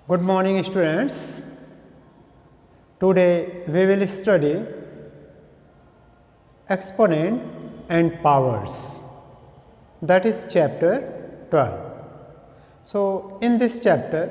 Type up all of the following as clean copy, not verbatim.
Good morning, students. Today we will study exponent and powers, that is chapter 12. So, in this chapter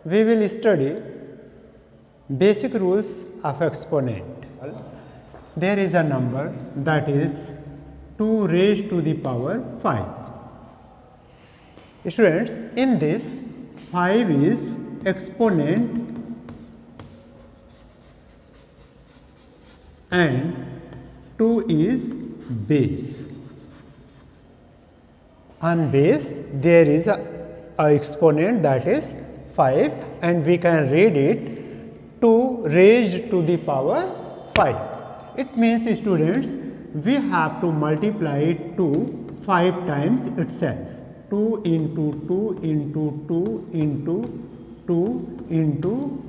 we will study basic rules of exponent. There is a number that is 2 raised to the power 5. Students, in this 5 is exponent and 2 is base. On base there is a exponent that is 5 and we can read it 2 raised to the power 5. It means, students, we have to multiply it to 5 times itself. 2 into 2 into 2 into 2 into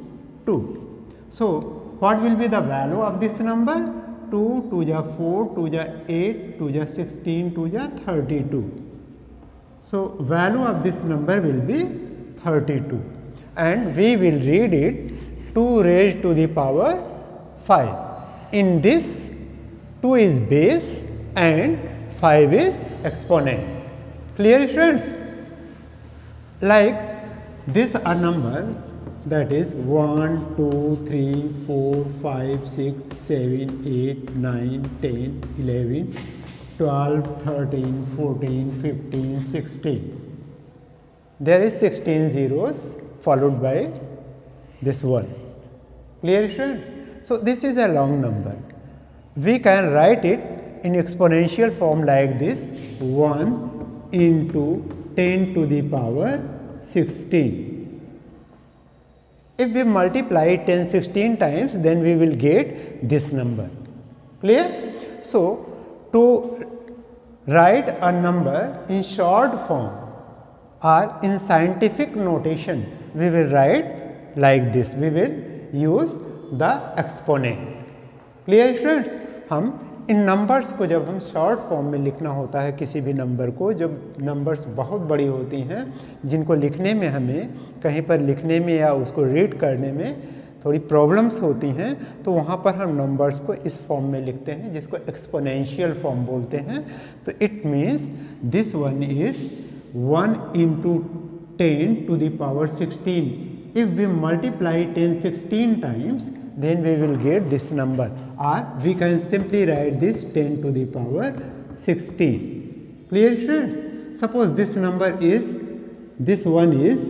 2. So, what will be the value of this number? 2 to the 4 to the 8 to the 16 to the 32. So, value of this number will be 32 and we will read it 2 raised to the power 5. In this 2 is base and 5 is exponent. Clear, students? Like this a number that is 1, 2, 3, 4, 5, 6, 7, 8, 9, 10, 11, 12, 13, 14, 15, 16. There is 16 zeros followed by this 1. Clear, students? So, this is a long number. We can write it in exponential form like this: 1 into 10 to the power 16. If we multiply 10 16 times, then we will get this number. Clear? So, to write a number in short form or in scientific notation, we will write like this. We will use the exponent. Clear, students? हम इन numbers को जब हम short form में लिखना होता है, किसी भी नंबर को, जब नंबर्स बहुत बड़ी होती हैं जिनको लिखने में हमें कहीं पर लिखने में या उसको रीड करने में थोड़ी प्रॉब्लम्स होती हैं, तो वहाँ पर हम नंबर्स को इस फॉर्म में लिखते हैं जिसको एक्सपोनेंशियल फॉर्म बोलते हैं. तो it means this one is 1 into 10 to the power 16. If we multiply 10 16 times, then we will get this number, or we can simply write this 10 to the power 16. Clear, students? Suppose this number is, this one is,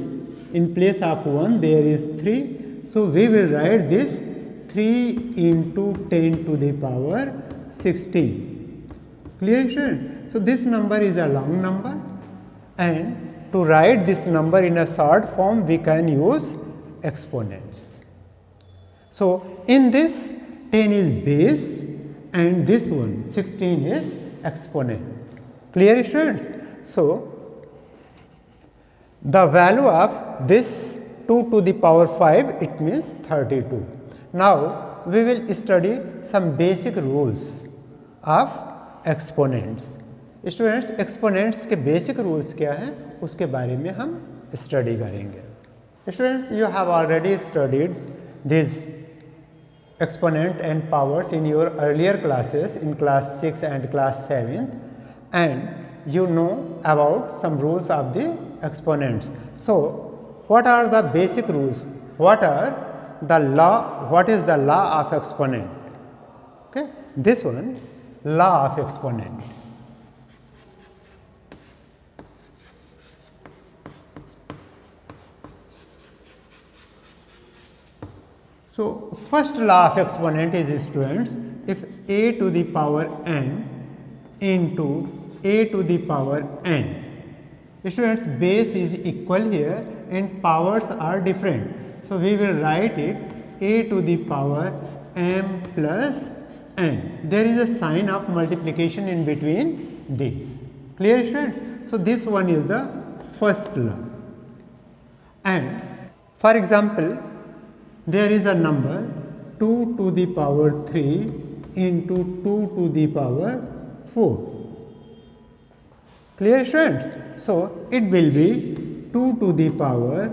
in place of 1 there is 3. So, we will write this 3 into 10 to the power 16. Clear, students? So, this number is a long number, and to write this number in a short form we can use exponents. So, in this 10 is base and this one 16 is exponent. Clear, students? So, the value of this 2 to the power 5, it means 32. Now, we will study some basic rules of exponents. Students, exponents के basic rules क्या हैं उसके बारे में हम study करेंगे. Students, you have already studied these exponent and powers in your earlier classes in class 6 and class 7, and you know about some rules of the exponents. So, what are the basic rules? What are the law? What is the law of exponent? Okay, this one, law of exponent. So, first law of exponent is, students, if a to the power n into a to the power n. Students, base is equal here and powers are different. So, we will write it a to the power m plus n. There is a sign of multiplication in between these. Clear, students? So, this one is the first law. And for example, there is a number 2 to the power 3 into 2 to the power 4. Clear, students? So, it will be 2 to the power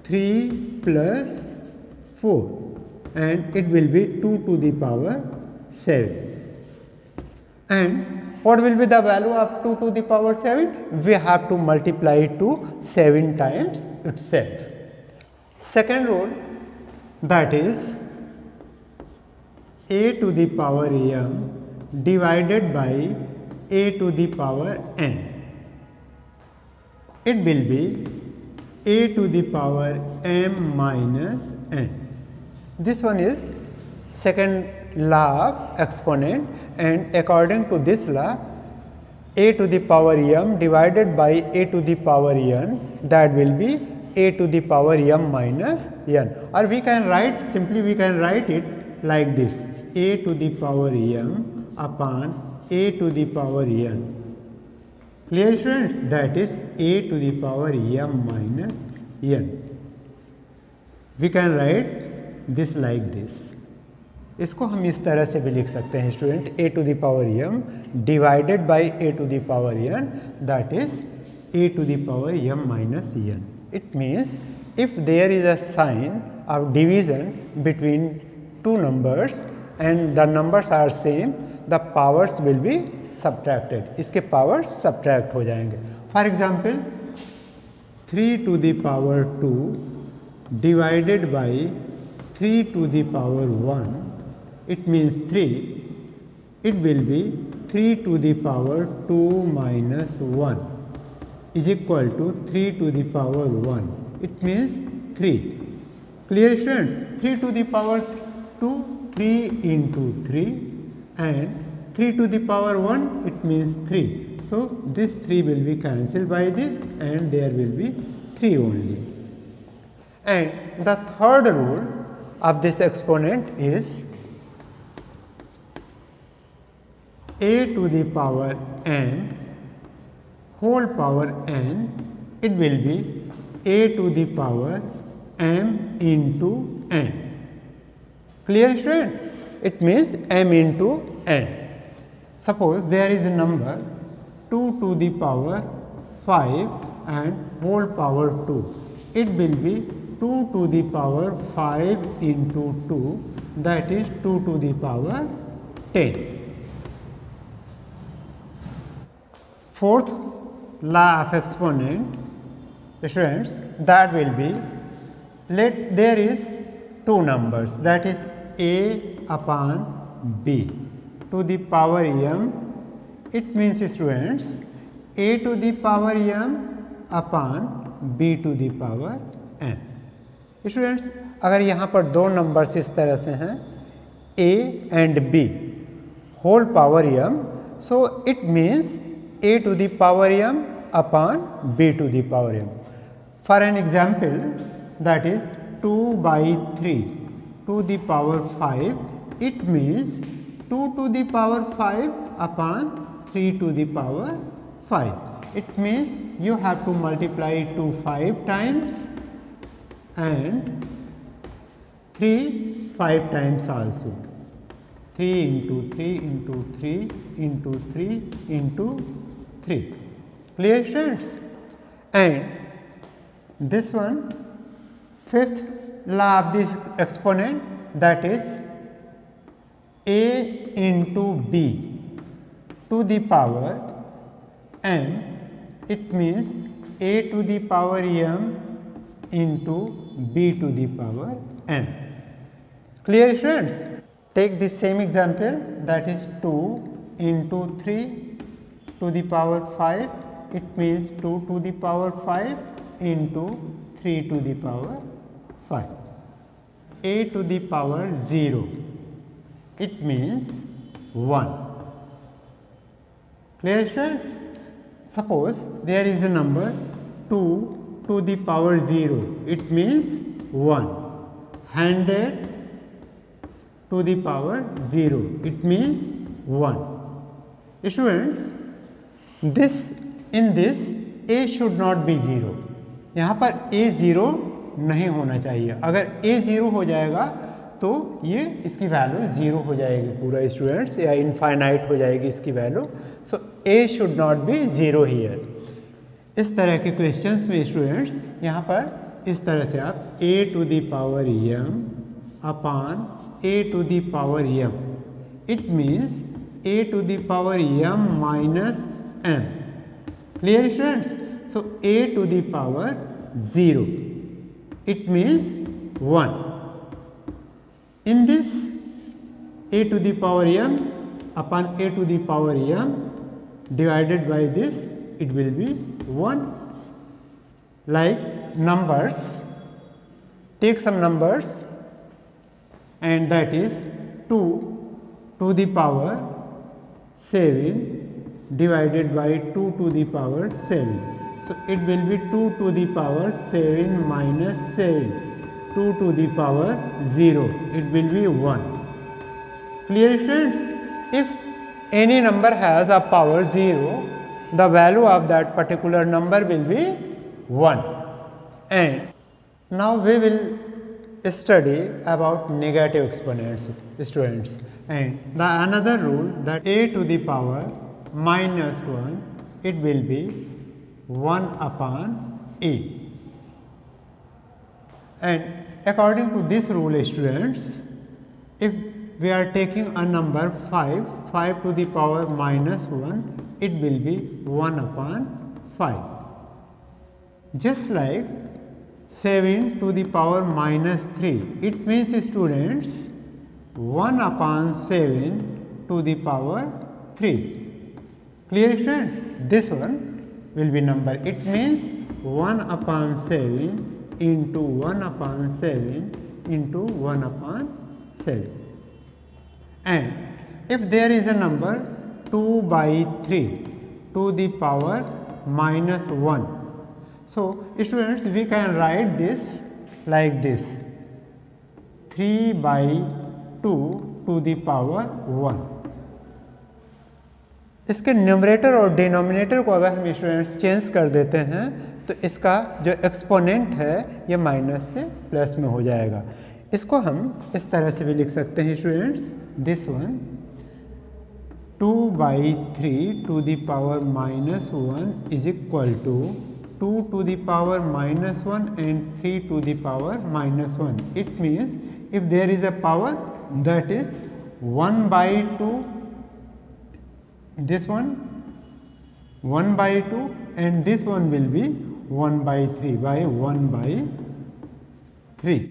3 plus 4, and it will be 2 to the power 7. And what will be the value of 2 to the power 7? We have to multiply it to 7 times itself. Second rule, that is a to the power m divided by a to the power n. It will be a to the power m minus n. This one is second law of exponent, and according to this law, a to the power m divided by a to the power n, that will be a to the power m minus n. Or we can write, simply we can write it like this: a to the power m upon a to the power n. Clear friends? That is a to the power m minus n. We can write this like this. इसको हम इस तरह से भी लिख सकते हैं student, a to the power m divided by a to the power n, that is a to the power m minus n. It means if there is a sign of division between two numbers and the numbers are same, the powers will be subtracted. इसके powers subtract हो जाएंगे. For example, 3 to the power 2 divided by 3 to the power 1, it means 3, it will be 3 to the power 2 minus 1 is equal to 3 to the power 1. It means 3. Clear friends? 3 to the power 2, 3 into 3, and 3 to the power 1, it means 3. So this 3 will be cancelled by this, and there will be 3 only. And the third rule of this exponent is a to the power n whole power n, it will be a to the power m into n. Clear friend? It means m into n. Suppose there is a number 2 to the power 5 and whole power 2. It will be 2 to the power 5 into 2, that is 2 to the power 10. Fourth law of exponent, students, that will be, let there is two numbers, that is a upon b to the power m. It means students, a to the power m upon b to the power n. Students, अगर यहाँ पर दो numbers इस तरह से हैं a and b whole power m, so it means a to the power m upon b to the power m. For an example, that is 2 by 3 to the power 5, it means 2 to the power 5 upon 3 to the power 5. It means you have to multiply 2 5 times and 3 5 times also. 3 into 3 into 3 into 3 into 3. Clear friends? And this one, fifth law of this exponent, that is a into b to the power m, it means a to the power m into b to the power m. Clear friends? Take the same example, that is 2 into 3 to the power 5, it means 2 to the power 5 into 3 to the power 5. A to the power 0, it means 1. Clear friends? Suppose there is a number 2 to the power 0, it means 1. 100 to the power 0, it means 1. Students, in this a should not be 0. यहाँ पर a 0 नहीं होना चाहिए. अगर a 0 हो जाएगा तो ये इसकी वैल्यू 0 हो जाएगी पूरा स्टूडेंट्स, या इनफाइनाइट हो जाएगी इसकी value. So a should not be 0 here. इस तरह के क्वेश्चंस में स्टूडेंट्स यहाँ पर इस तरह से आप a to the power m upon a to the power m, it means a to the power m minus m. Clear students? So a to the power 0, it means 1. In this a to the power m upon a to the power m divided by this, it will be 1. Like numbers, take some numbers, and that is 2 to the power 7 divided by 2 to the power 7. So it will be 2 to the power 7 minus 7, 2 to the power 0, it will be 1. Clear friends? If any number has a power 0, the value of that particular number will be 1. And now we will study about negative exponents, students. And the another rule, that a to the power minus 1, it will be 1 upon a. And according to this rule, students, if we are taking a number 5 to the power minus 1, it will be 1 upon 5. Just like 7 to the power minus 3, it means, students, 1 upon 7 to the power 3. Clear student? This one will be number, it means 1 upon 7 into 1 upon 7 into 1 upon 7. And if there is a number 2 by 3 to the power minus 1, so students, we can write this like this, 3 by 2 to the power 1. इसके numerator और denominator को अगर हम students change कर देते हैं तो इसका जो एक्सपोनेंट है ये माइनस से प्लस में हो जाएगा. इसको हम इस तरह से भी लिख सकते हैं students, this one 2 by 3 to the power minus 1 is equal to 2 to the power minus 1 and 3 to the power minus 1. It means if there is a power, that is 1 by 2, this one 1 by 2, and this one will be 1 by 3 by 1 by 3.